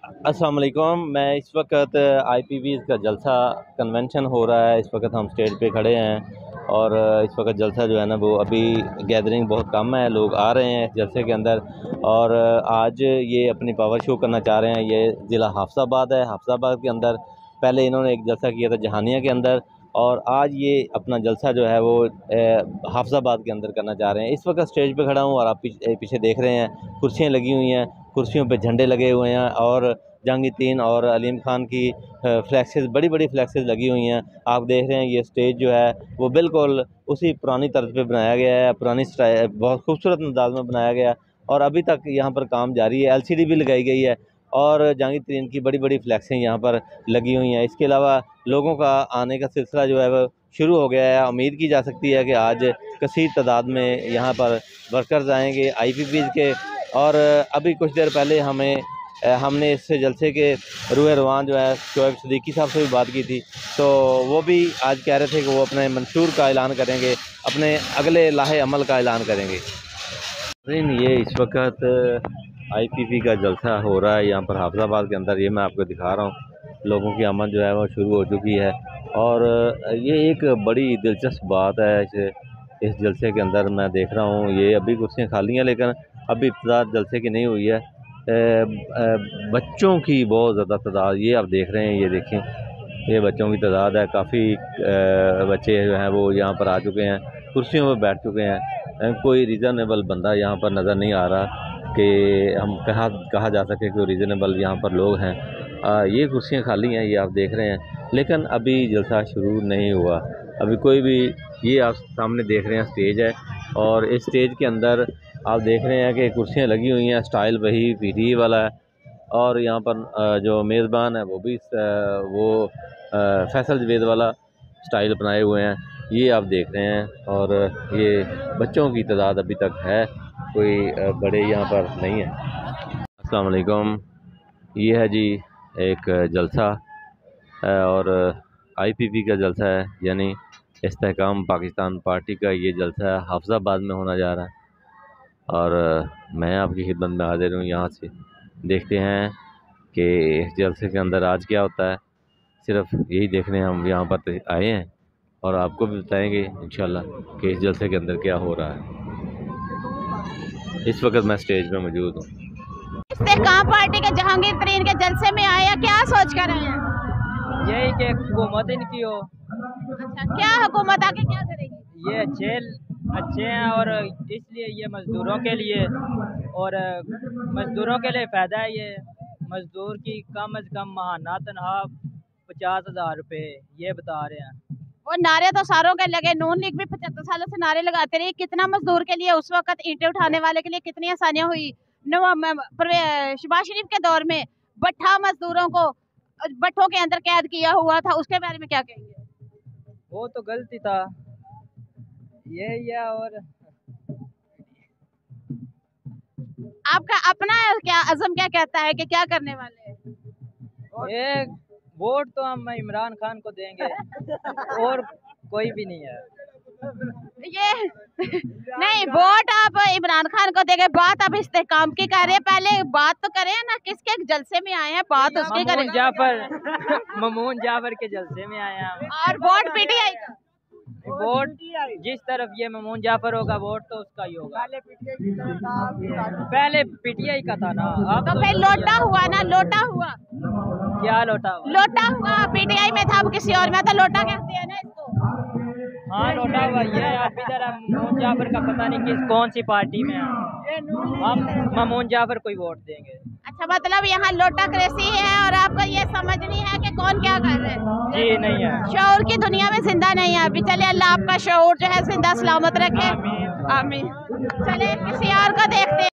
अस्सलाम वालेकुम। मैं इस वक्त IPVs का जलसा कन्वेंशन हो रहा है। इस वक्त हम स्टेज पे खड़े हैं और इस वक्त जलसा जो है ना वो अभी गैदरिंग बहुत कम है, लोग आ रहे हैं इस जलसे के अंदर और आज ये अपनी पावर शो करना चाह रहे हैं। ये ज़िला हाफिज़ाबाद है। हाफिज़ाबाद के अंदर पहले इन्होंने एक जलसा किया था जहानिया के अंदर और आज ये अपना जलसा जो है वो हाफिज़ाबाद के अंदर करना चाह रहे हैं। इस वक्त स्टेज पे खड़ा हूँ और आप पीछे देख रहे हैं कुर्सियाँ लगी हुई हैं, कुर्सियों पे झंडे लगे हुए हैं और जहांगीर और अलीम खान की फ्लैक्सेस, बड़ी बड़ी फ्लैक्सेस लगी हुई हैं। आप देख रहे हैं ये स्टेज जो है वो बिल्कुल उसी पुरानी तर्ज पे बनाया गया है, पुरानी स्टाइल, बहुत खूबसूरत अंदाज में बनाया गया है और अभी तक यहाँ पर काम जारी है। LCD भी लगाई गई है और जहांगीर की बड़ी बड़ी फ्लैक्सें यहाँ पर लगी हुई हैं। इसके अलावा लोगों का आने का सिलसिला जो है वो शुरू हो गया है। उम्मीद की जा सकती है कि आज कसीर तादाद में यहाँ पर वर्कर्स आएंगे IPVs के और अभी कुछ देर पहले हमने इस जलसे के रूह रवान जो है शोएब सिद्दीकी साहब से भी बात की थी, तो वो भी आज कह रहे थे कि वो अपने मंशूर का ऐलान करेंगे, अपने अगले लाहे अमल का ऐलान करेंगे। ये इस वक्त IPV का जलसा हो रहा है यहाँ पर हाफिज़ाबाद के अंदर। ये मैं आपको दिखा रहा हूँ, लोगों की आमद जो है वो शुरू हो चुकी है और ये एक बड़ी दिलचस्प बात है। इस जलसे के अंदर मैं देख रहा हूँ ये अभी कुर्सियाँ खाली हैं लेकिन अभी इब्तिदा जलसे की नहीं हुई है। बच्चों की बहुत ज़्यादा तादाद, ये आप देख रहे हैं, ये देखें, ये बच्चों की तादाद है। काफ़ी बच्चे जो हैं वो यहाँ पर आ चुके हैं, कुर्सियों पर बैठ चुके हैं। कोई रीज़नेबल बंदा यहाँ पर नज़र नहीं आ रहा कि हम कहा जा सके कि रीज़नेबल यहाँ पर लोग हैं। ये कुर्सियाँ खाली हैं, ये आप देख रहे हैं, लेकिन अभी जलसा शुरू नहीं हुआ। अभी कोई भी, ये आप सामने देख रहे हैं स्टेज है और इस स्टेज के अंदर आप देख रहे हैं कि कुर्सियाँ लगी हुई हैं, स्टाइल वही PTE वाला है और यहाँ पर जो मेज़बान है वो भी फैसल जवेद वाला स्टाइल बनाए हुए हैं, ये आप देख रहे हैं। और ये बच्चों की तादाद अभी तक है, कोई बड़े यहाँ पर नहीं है। अस्सलाम वालेकुम। ये है जी एक जलसा और IPV का जलसा है, यानी इस्तेहकाम पाकिस्तान पार्टी का ये जलसा है, हाफिज़ाबाद में होना जा रहा है और मैं आपकी खिदमत में हाजिर हूँ। यहाँ से देखते हैं कि इस जलसे के अंदर आज क्या होता है। सिर्फ यही देखने हम यहाँ पर आए हैं और आपको भी बताएंगे इंशाल्लाह कि इस जलसे के अंदर क्या हो रहा है। इस वक्त मैं स्टेज पे मौजूद हूँ। इस्तेहकाम पार्टी के जहांगीर के जलसे में आए हैं, क्या सोच कर आए हैं? यही कि हुकूमत इनकी हो। अच्छा, क्या हुकूमत आके क्या करेगी? ये अच्छे हैं और इसलिए ये मज़दूरों के लिए और मज़दूरों के लिए फ़ायदा है। ये मज़दूर की कम अज़ कम माहाना तनख्वाह 50,000 रुपये ये बता रहे हैं। और नारे तो सारों के लगे, नून लीग भी 75 सालों से नारे लगाते रही। कितना मजदूर के लिए उस वक्त ईंटें उठाने वाले के लिए कितनी आसानियां हुई। शहबाज शरीफ के दौर में भट्ठा मजदूरों को भट्ठों के अंदर कैद किया हुआ था, उसके बारे में क्या कहेंगे? वो तो गलती था यही है। और आपका अपना क्या अज़म क्या कहता है कि क्या करने वाले हैं? ये वोट तो हम इमरान खान को देंगे और कोई भी नहीं है। ये नहीं, वोट आप इमरान खान को देंगे, बात आप इस्तेहकाम की कर रहे हैं। पहले बात तो करें ना, किसके जलसे में आए हैं, बात उसकी करें। ममून जाफर के जलसे में आए हैं। और वोट PTI का, वोट जिस तरफ ये ममून जाफर होगा वोट तो उसका ही होगा। पहले PTI का था ना, अब तो फिर लोटा हुआ ना, लोटा हुआ। क्या लोटा हुआ? लोटा हुआ PTI में था, अब किसी और में, तो लोटा कहते हैं ना इसको। हाँ लोटा हुआ ये। आप इधर ममून जाफर का पता नहीं कौन सी पार्टी में है, हम ममून जाफर को ही वोट देंगे। अच्छा, मतलब यहाँ लोटा क्रेसी है और आपको ये समझ नहीं है कि कौन क्या कर रहे हैं? जी नहीं है, शऊर की दुनिया में जिंदा नहीं है अभी। चले, अल्लाह आपका शऊर जो है जिंदा सलामत रखे। आमीन। चले किसी और को देखते हैं।